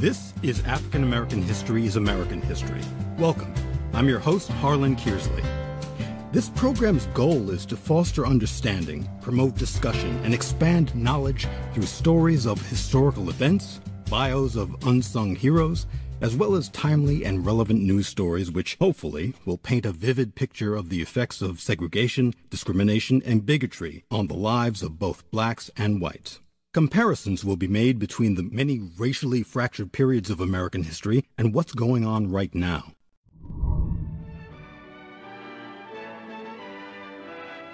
This is African American History is American History. Welcome. I'm your host, Harlan Kearsley. This program's goal is to foster understanding, promote discussion, and expand knowledge through stories of historical events, bios of unsung heroes, as well as timely and relevant news stories which, hopefully, will paint a vivid picture of the effects of segregation, discrimination, and bigotry on the lives of both blacks and whites. Comparisons will be made between the many racially fractured periods of American history and what's going on right now.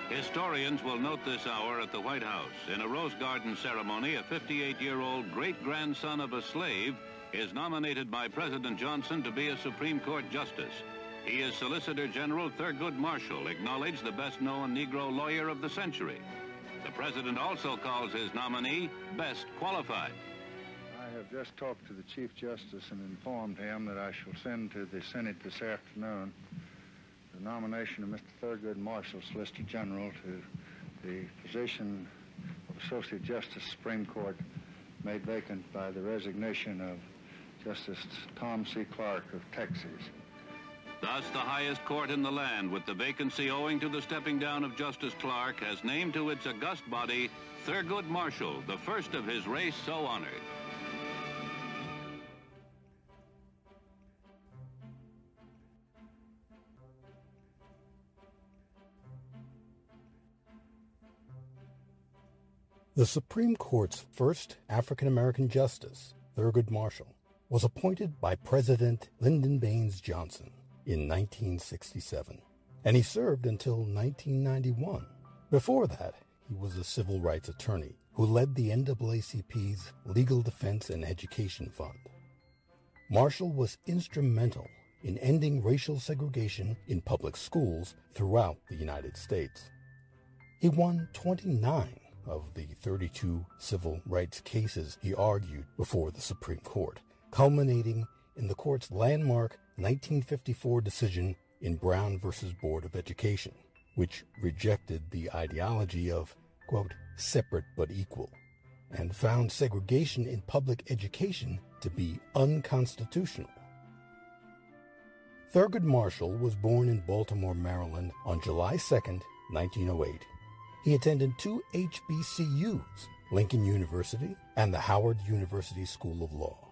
Historians will note this hour at the White House. In a Rose Garden ceremony, a 58-year-old great-grandson of a slave is nominated by President Johnson to be a Supreme Court justice. He is Solicitor General Thurgood Marshall, acknowledged the best-known Negro lawyer of the century. The president also calls his nominee best qualified. I have just talked to the Chief Justice and informed him that I shall send to the Senate this afternoon the nomination of Mr. Thurgood Marshall, Solicitor General, to the position of Associate Justice, Supreme Court, made vacant by the resignation of Justice Tom C. Clark of Texas. Thus, the highest court in the land, with the vacancy owing to the stepping down of Justice Clark, has named to its august body Thurgood Marshall, the first of his race so honored. The Supreme Court's first African-American justice, Thurgood Marshall, was appointed by President Lyndon Baines Johnson in 1967, and he served until 1991. Before that, he was a civil rights attorney who led the NAACP's Legal Defense and Education Fund. Marshall was instrumental in ending racial segregation in public schools throughout the United States. He won 29 of the 32 civil rights cases he argued before the Supreme Court, culminating in the court's landmark 1954 decision in Brown v. Board of Education, which rejected the ideology of, quote, separate but equal, and found segregation in public education to be unconstitutional. Thurgood Marshall was born in Baltimore, Maryland on July 2, 1908. He attended two HBCUs, Lincoln University and the Howard University School of Law.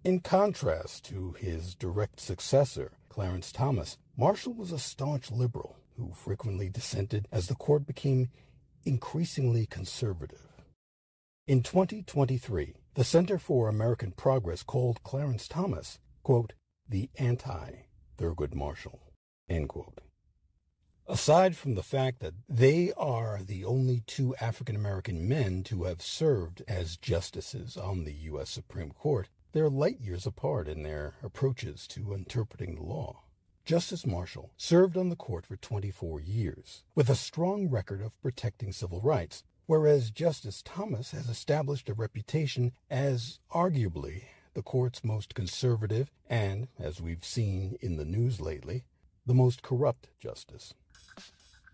In contrast to his direct successor, Clarence Thomas, Marshall was a staunch liberal who frequently dissented as the court became increasingly conservative. In 2023, the Center for American Progress called Clarence Thomas, quote, the anti-Thurgood Marshall, end quote. Aside from the fact that they are the only two African-American men to have served as justices on the U.S. Supreme Court, they're light years apart in their approaches to interpreting the law. Justice Marshall served on the court for 24 years, with a strong record of protecting civil rights, whereas Justice Thomas has established a reputation as arguably the court's most conservative and, as we've seen in the news lately, the most corrupt justice.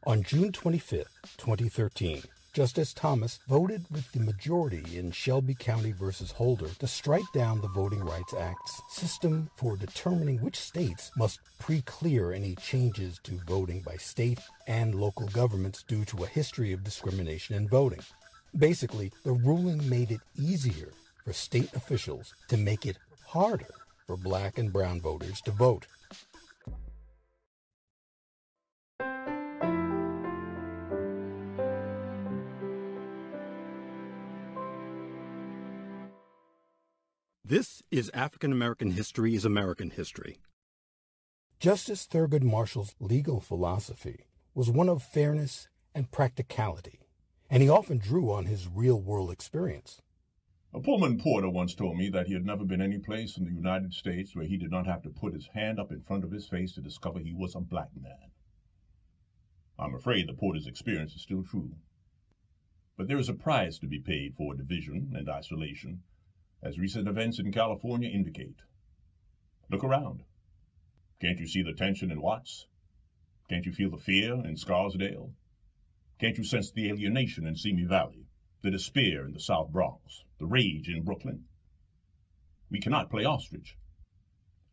On June 25, 2013, Justice Thomas voted with the majority in Shelby County versus Holder to strike down the Voting Rights Act's system for determining which states must pre-clear any changes to voting by state and local governments due to a history of discrimination in voting. Basically, the ruling made it easier for state officials to make it harder for black and brown voters to vote. This is African American History is American History. Justice Thurgood Marshall's legal philosophy was one of fairness and practicality, and he often drew on his real-world experience. A Pullman porter once told me that he had never been any place in the United States where he did not have to put his hand up in front of his face to discover he was a black man. I'm afraid the porter's experience is still true. But there is a price to be paid for division and isolation, as recent events in California indicate. Look around. Can't you see the tension in Watts? Can't you feel the fear in Scarsdale? Can't you sense the alienation in Simi Valley, the despair in the South Bronx, the rage in Brooklyn? We cannot play ostrich.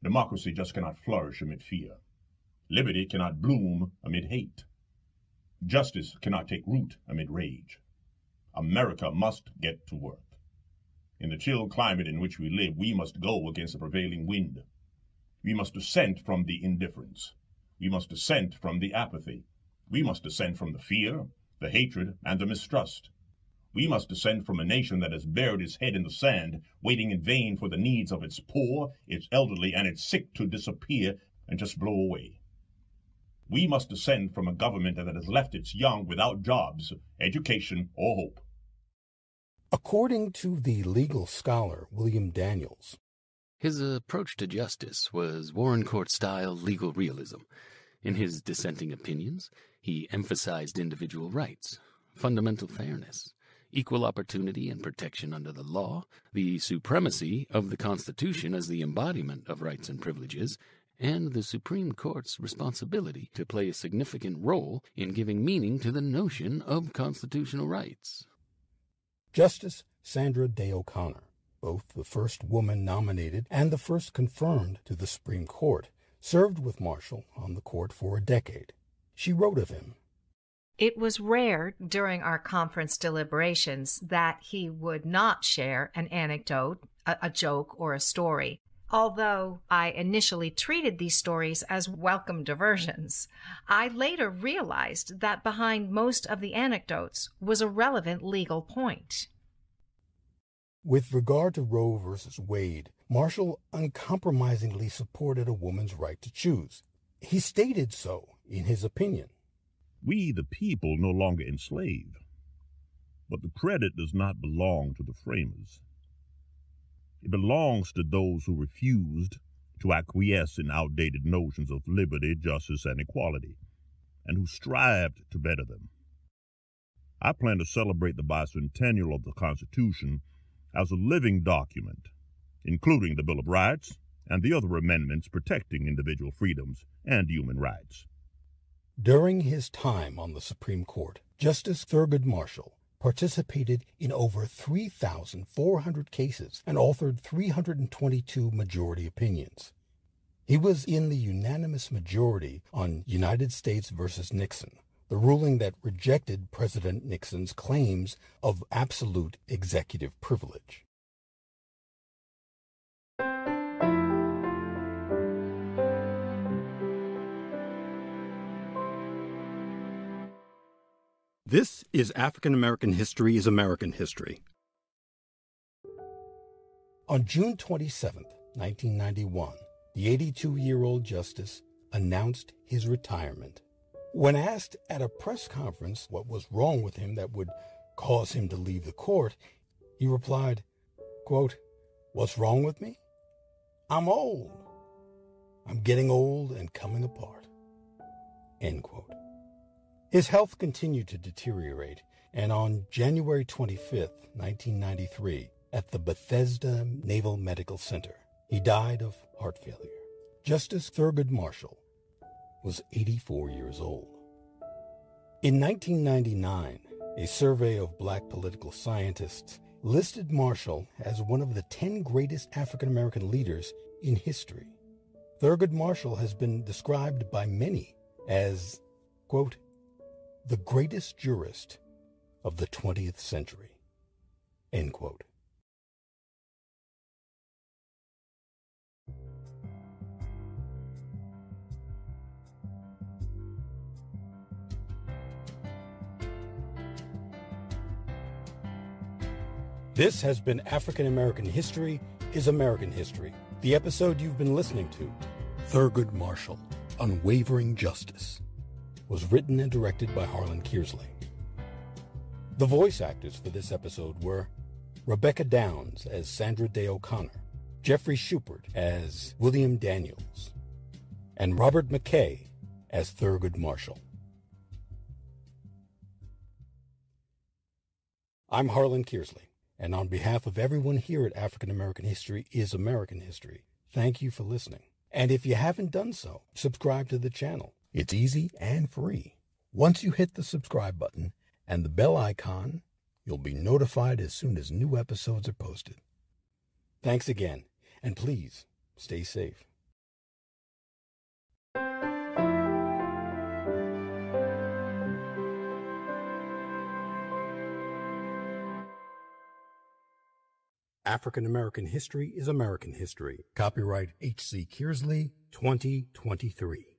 Democracy just cannot flourish amid fear. Liberty cannot bloom amid hate. Justice cannot take root amid rage. America must get to work. In the chill climate in which we live, we must go against the prevailing wind. We must dissent from the indifference. We must dissent from the apathy. We must dissent from the fear, the hatred, and the mistrust. We must dissent from a nation that has buried its head in the sand, waiting in vain for the needs of its poor, its elderly, and its sick to disappear and just blow away. We must dissent from a government that has left its young without jobs, education, or hope. According to the legal scholar William Daniels, his approach to justice was Warren Court-style legal realism. In his dissenting opinions, he emphasized individual rights, fundamental fairness, equal opportunity and protection under the law, the supremacy of the Constitution as the embodiment of rights and privileges, and the Supreme Court's responsibility to play a significant role in giving meaning to the notion of constitutional rights. Justice Sandra Day O'Connor, both the first woman nominated and the first confirmed to the Supreme Court, served with Marshall on the court for a decade. She wrote of him, "It was rare during our conference deliberations that he would not share an anecdote, a joke, or a story. Although I initially treated these stories as welcome diversions, I later realized that behind most of the anecdotes was a relevant legal point." With regard to Roe v. Wade, Marshall uncompromisingly supported a woman's right to choose. He stated so in his opinion. "We, the people, no longer enslave, but the credit does not belong to the framers. It belongs to those who refused to acquiesce in outdated notions of liberty, justice, and equality, and who strived to better them. I plan to celebrate the bicentennial of the Constitution as a living document, including the Bill of Rights and the other amendments protecting individual freedoms and human rights." During his time on the Supreme Court, Justice Thurgood Marshall participated in over 3,400 cases and authored 322 majority opinions. He was in the unanimous majority on United States v. Nixon, the ruling that rejected President Nixon's claims of absolute executive privilege. This is African American History is American History. On June 27, 1991, the 82-year-old justice announced his retirement. When asked at a press conference what was wrong with him that would cause him to leave the court, he replied, quote, "What's wrong with me? I'm old. I'm getting old and coming apart." End quote. His health continued to deteriorate, and on January 25, 1993, at the Bethesda Naval Medical Center, he died of heart failure. Justice Thurgood Marshall was 84 years old. In 1999, a survey of black political scientists listed Marshall as one of the 10 greatest African-American leaders in history. Thurgood Marshall has been described by many as, quote, "the greatest jurist of the 20th century," end quote. This has been African American History is American History. The episode you've been listening to, Thurgood Marshall, Unwavering Justice, was written and directed by Harlan Kearsley. The voice actors for this episode were Rebecca Downs as Sandra Day O'Connor, Jeffrey Shupert as William Daniels, and Robert McKay as Thurgood Marshall. I'm Harlan Kearsley, and on behalf of everyone here at African American History is American History, thank you for listening. And if you haven't done so, subscribe to the channel. It's easy and free. Once you hit the subscribe button and the bell icon, you'll be notified as soon as new episodes are posted. Thanks again. And please, stay safe. African American history is American history. Copyright H.C. Kearsley, 2023.